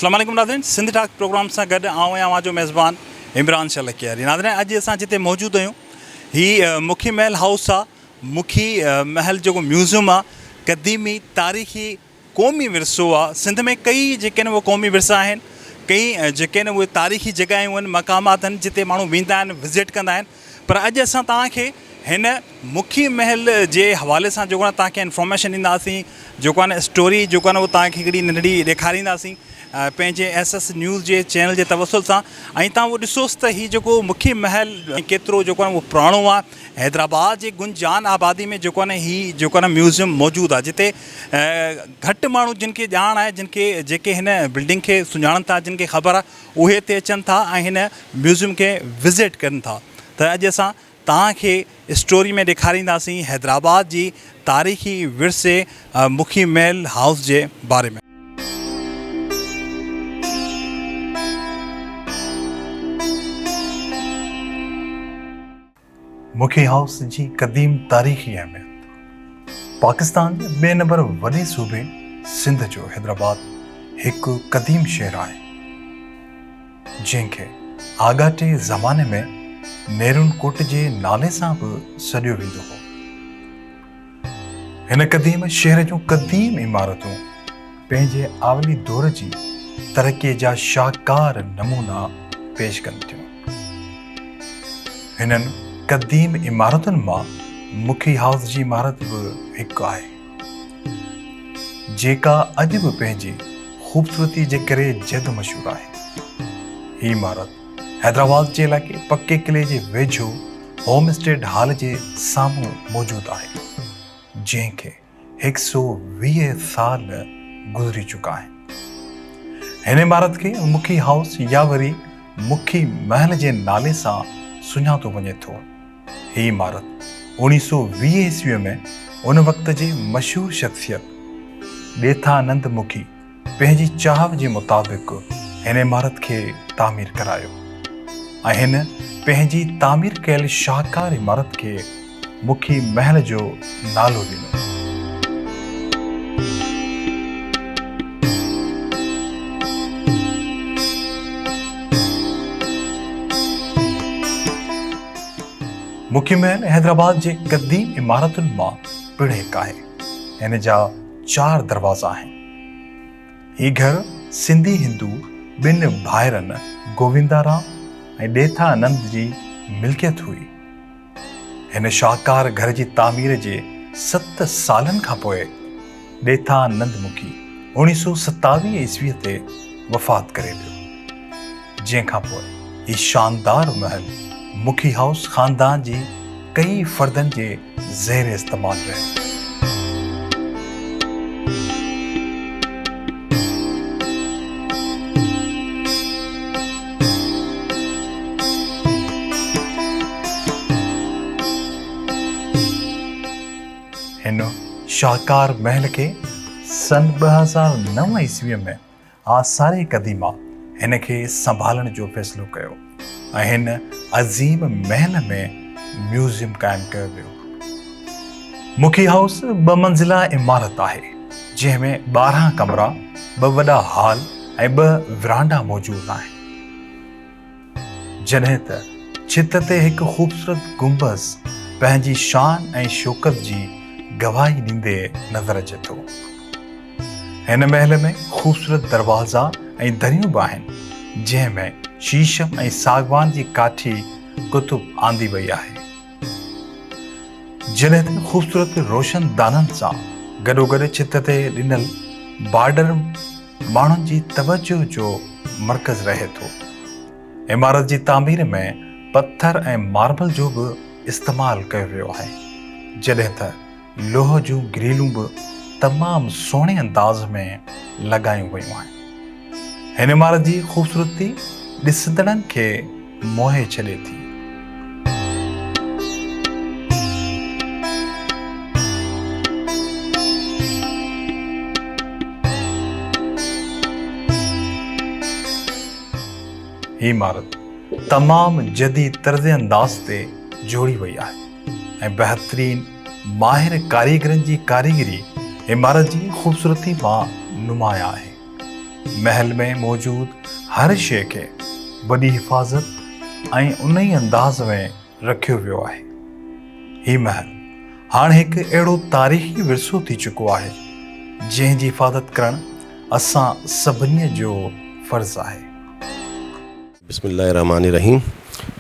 अस्सलाम वालेकुम नाज़रीन, सिंध टॉक प्रोग्राम से गॾु आऊं आहियां जो मेज़बान इमरान शलकियारी। नाज़रीन, अॼु असां जिते मौजूदु आहियूं ही मुखी महल हाउस आहे। मुखी महल जो म्यूज़ियम आहे, क़दीमी तारीख़ी क़ौमी विरसो आहे। सिंध में कई जेके वो क़ौमी विरसा आहिनि, कई जेके उहे तारीख़ी जॻहियूं आहिनि, मक़ामात आहिनि जिते माण्हू वेंदा आहिनि, विज़िट कंदा आहिनि। पर अॼु असां तव्हांखे हिन मुखी महल जे हवाले सां जेको आहे तव्हांखे इंफॉर्मेशन ॾींदासीं, जेको आहे स्टोरी जेको आहे उहो तव्हांखे हिकिड़ी नंढड़ी ॾेखारींदासीं पंहिंजे SS न्यूज़ जे चैनल जे तवसुल सां। ऐं तव्हां उहो ॾिसोसि त हीउ जेको मुखी महल केतिरो जेको आहे उहो पुराणो आहे। हैदराबाद जे गुंजान आबादी में जेको आहे हीउ जेको आहे म्यूज़ियम मौजूदु आहे, जिते घटि माण्हू जिन खे ॼाण आहे, जिन खे जेके हिन बिल्डिंग खे सुञाणनि था, जिन खे ख़बर आहे, उहे हिते अचनि था ऐं हिन म्यूज़ियम खे विज़िट कनि था। त अॼु असां तव्हांखे स्टोरी में ॾेखारींदासीं हैदराबाद जी तारीख़ी विरसे मुखी महल हाउस जे बारे में। मुखी हाउस जी क़दीम तारीख़ी अहमियत। पाकिस्तान जे ॿिए नंबर वॾे सूबे सिंध जो हैदराबाद हिकु क़दीम शहर आहे, जंहिंखे आगाटे ज़माने में नेरून कोट जे नाले सां बि सॾियो वेंदो हो। हिन क़दीम शहर जूं क़दीम इमारतूं पंहिंजे आवली दौर जी तरक़ीअ जा शाहकार नमूना पेश कनि थियूं। हिननि क़दीम इमारतुनि मां मुखी हाउस जी इमारत बि हिकु आहे, जेका अॼु बि पंहिंजी ख़ूबसूरती जे करे जद मशहूरु आहे। हीअ इमारत हैदराबाद जे इलाइक़े पके किले जे वेझो होम स्टे हॉल जे साम्हूं मौजूदु आहे, जंहिंखे 120 साल गुज़री चुका आहिनि। हिन इमारत खे मुखी हाउस या वरी मुखी महल जे नाले सां सुञातो वञे थो। हीअ इमारत 1920 ईस्वीअ में उन वक़्त जे मशहूरु शख़्सियत ॾेथानंद मुखी पंहिंजी चाह जे मुताबिक़ हिन इमारत खे तामीर करायो ऐं हिन पंहिंजी तामीर कयल शाहकार इमारत खे मुखी महल जो नालो ॾिनो। मुखी महल हैदराबाद जे क़दीम इमारतुनि मां पिणु हिकु आहे। हिन जा 4 दरवाज़ा आहिनि। हीउ घर सिंधी हिंदू ॿिनि भाइरनि गोविंदाराम ऐं ॾेथानंद जी मिल्कियत हुई। हिन शाहकार घर जी तामीर जे 7 सालनि खां पोइ ॾेथानंद मुखी 1927 ईस्वीअ ते वफ़ात करे वियो, जंहिंखां पोइ हीउ शानदार महल मुखी हाउस ख़ानदान जी कई फ़र्दनि जे ज़ेर इस्तेमालु रहियो। हिन शाहकार महल खे सन 2009 ईस्वीअ में आसारे क़दीमा हिन खे संभालण जो फ़ैसिलो कयो ऐं हिन अज़ीम महल में म्यूज़ियम क़ाइमु कयो वियो। मुखी हाउस 2 मंज़िला इमारत आहे, जंहिंमें 12 कमरा, 2 वॾा हॉल ऐं 2 विरांडा मौजूदु आहिनि। जॾहिं त छित ते हिकु ख़ूबसूरत गुंबज़ पंहिंजी शान ऐं शौकत जी गवाही ॾींदे नज़र अचे थो। हिन महल में ख़ूबसूरत दरवाज़ा ऐं दरियूं बि आहिनि, जंहिंमें शीशम ऐं सागवान जी काठी कुतुब आंदी वई आहे। जॾहिं त ख़ूबसूरत रोशनदाननि सां गॾोगॾु छित ते ॾिनल बॉर्डर माण्हुनि जी तवजो जो मर्कज़ रहे थो। इमारत जी तामीर में पत्थर ऐं मार्बल जो बि इस्तेमालु कयो वियो आहे, जॾहिं त लोह जूं ग्रिलूं बि तमामु सुहिणे अंदाज़ में लॻायूं वयूं आहिनि। हिन इमारत जी ख़ूबसूरती ॾिसंदड़नि खे मोहे छॾे थी। हीअ इमारत तमामु जदीद तर्ज़ अंदाज़ ते जोड़ी वई आहे ऐं बहितरीन माहिर कारीगरनि जी कारीगरी इमारत जी ख़ूबसूरती मां नुमाया आहे। महल में मौजूद हर शइ खे वॾी हिफ़ाज़त ऐं उन ई अंदाज़ में रखियो वियो आहे। ही महल हाणे हिकु अहिड़ो तारीख़ी विरसो थी चुको आहे जंहिंजी हिफ़ाज़त करणु असां सभिनी जो फ़र्ज़ु आहे। बिस्मिल्लाहिर्रहमानिर्रहीम।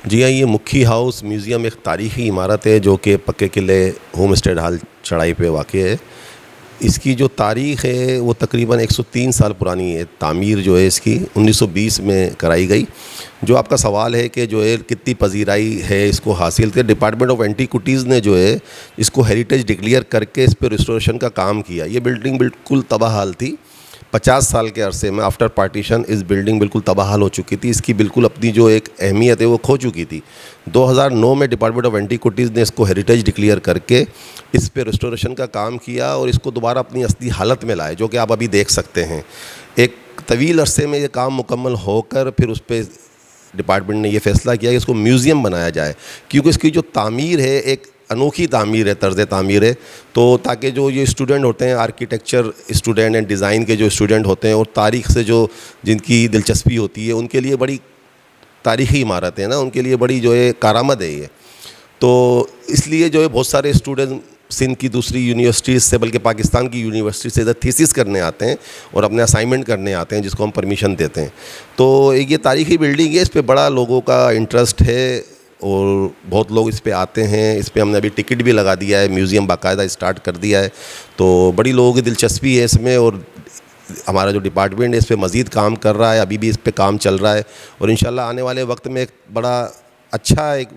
जी हाँ, ये मुखी हाउस म्यूज़ियम एक तारीख़ी इमारत है जो कि पक्के किले होम स्टे ढाल चढ़ाई पे वाक़ है। इसकी जो तारीख़ है वो तकरीबन 103 साल पुरानी है। तामीर जो है इसकी 1920 में कराई गई। जो आपका सवाल है कि जो है कितनी पजीराई है इसको हासिल थे, डिपार्टमेंट ऑफ एंटीक्विटीज़ ने जो है इसको हेरिटेज डिक्लेयर करके इस पर रिस्टोरेशन का काम किया। ये बिल्डिंग बिल्कुल तबाह हाल थी। 50 साल के अरसे में आफ्टर पार्टीशन इस बिल्डिंग बिल्कुल तबाहाल हो चुकी थी। इसकी बिल्कुल अपनी जो एक अहमियत है वो खो चुकी थी। 2009 में डिपार्टमेंट ऑफ एंटीक्विटीज़ ने इसको हेरिटेज डिक्लेयर करके इस पे रिस्टोरेशन का काम किया और इसको दोबारा अपनी असली हालत में लाए, जो कि आप अभी देख सकते हैं। एक तवील अरसे में ये काम मुकम्मल होकर फिर उस पर डिपार्टमेंट ने ये फ़ैसला किया कि इसको म्यूज़ियम बनाया जाए, क्योंकि इसकी जो तामीर है एक अनोखी तामीर है, तर्ज़ तामीर है। तो ताकि जो ये स्टूडेंट होते हैं, आर्किटेक्चर स्टूडेंट एंड डिज़ाइन के जो स्टूडेंट होते हैं और तारीख़ से जो जिनकी दिलचस्पी होती है, उनके लिए बड़ी तारीख़ी इमारत है ना, उनके लिए बड़ी जो है कारामद है ये। तो इसलिए जो है बहुत सारे स्टूडेंट सिंध की दूसरी यूनिवर्सिटीज़ से, बल्कि पाकिस्तान की यूनिवर्सिटी से इधर थीसिस करने आते हैं और अपने असाइनमेंट करने आते हैं, जिसको हम परमिशन देते हैं। तो एक ये तारीख़ी बिल्डिंग है, इस पर बड़ा लोगों का इंटरेस्ट है और बहुत लोग इस पे आते हैं। इस पे हमने अभी टिकट भी लगा दिया है, म्यूज़ियम बाकायदा स्टार्ट कर दिया है। तो बड़ी लोगों की दिलचस्पी है इसमें और हमारा जो डिपार्टमेंट है इस पे मज़ीद काम कर रहा है। अभी भी इस पे काम चल रहा है और इंशाल्लाह आने वाले वक्त में एक बड़ा अच्छा एक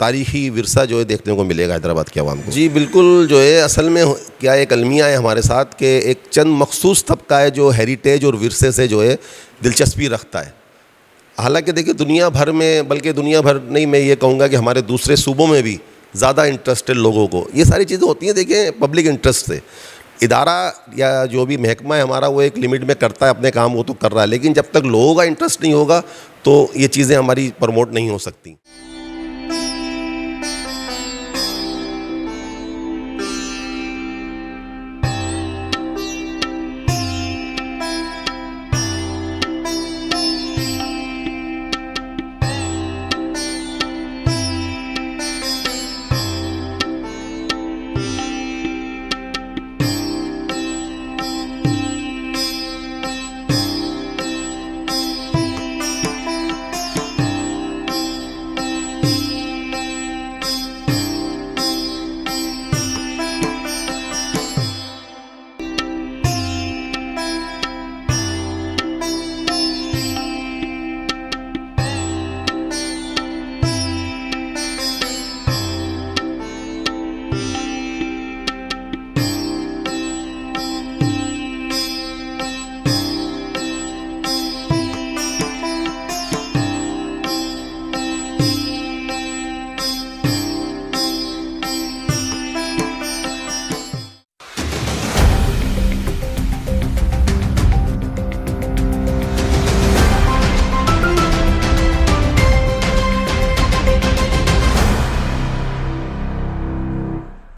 तारीख़ी विरसा जो है देखने को मिलेगा हैदराबाद के अवाम को। जी बिल्कुल, जो है असल में क्या एक अलमिया है हमारे साथ कि एक चंद मखसूस तबका है जो हेरिटेज और विरसे से जो है दिलचस्पी रखता है। हालांकि देखिए दुनिया भर में, बल्कि दुनिया भर नहीं, मैं ये कहूँगा कि हमारे दूसरे सूबों में भी ज़्यादा इंटरेस्टेड लोगों को ये सारी चीज़ें होती हैं। देखें, पब्लिक इंटरेस्ट से इदारा या जो भी महकमा है हमारा वो एक लिमिट में करता है अपने काम, वो तो कर रहा है, लेकिन जब तक लोगों का इंटरेस्ट नहीं होगा तो ये चीज़ें हमारी प्रमोट नहीं हो सकती।